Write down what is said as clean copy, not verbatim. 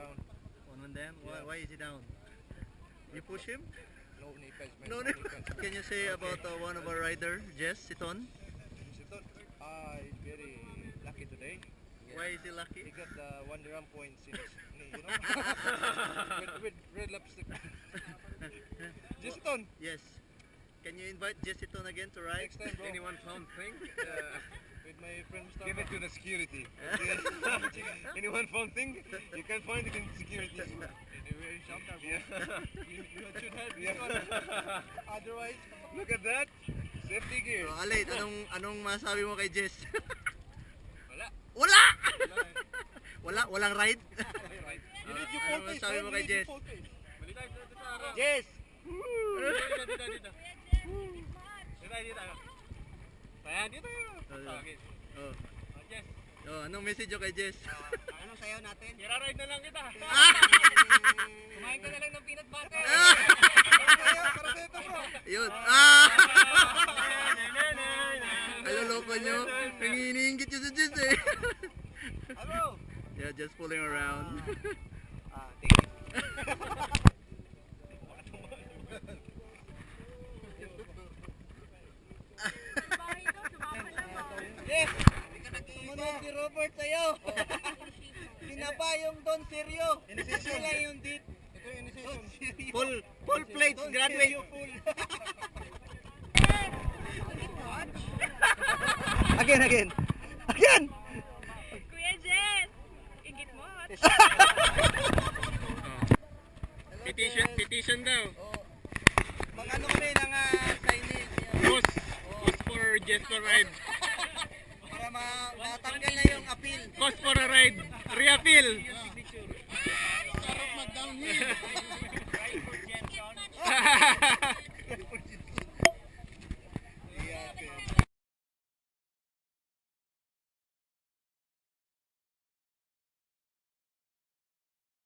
down. One man down? Yeah. Why is he down? You push him? No knickers, man. No. knickers. Can you say about one of our rider, Jess Siton? Siton, he's very lucky today. Why is he He lucky? got the 1 dirham points in his knee, you know? with red lipstick. Siton, Yes. Can you invite Jess Siton again to ride? next time, bro. Anyone found thing? With my friend Mustafa. Give it to the security. Anyone found thing? You can find it in security. You should have this one. Otherwise, Look at that. Safety gear. So, Alay, anong masabi mo kay Jess? wala. Wala! Wala eh. Walang ride? You need your Ano full face, masabi man. mo You kay need your Jess? full face. Jess! Dito. Okay. Oh. Yes. Oh, anong message nyo kay Jess? Anong sayaw natin? Ira-ride na lang kita. Kumain ka na lang ng peanut butter. Yun. Aloloko nyo. Nangihiningit nyo sa Jess eh. Hello. Yeah, just fooling around. Thank you. Yes! Sumunod si Robert sa'yo. Sinaba yung Don Serio. Sila yung dit. Ito yung initiation. Full plate, graduate. Again. Kuya Jess! Ingit mo. Petition daw. Mag-ano kami ng signage. Post for just for ride. Para matanggal na yung appeal. Post for a ride. Reappeal. Sarap mag-downhill.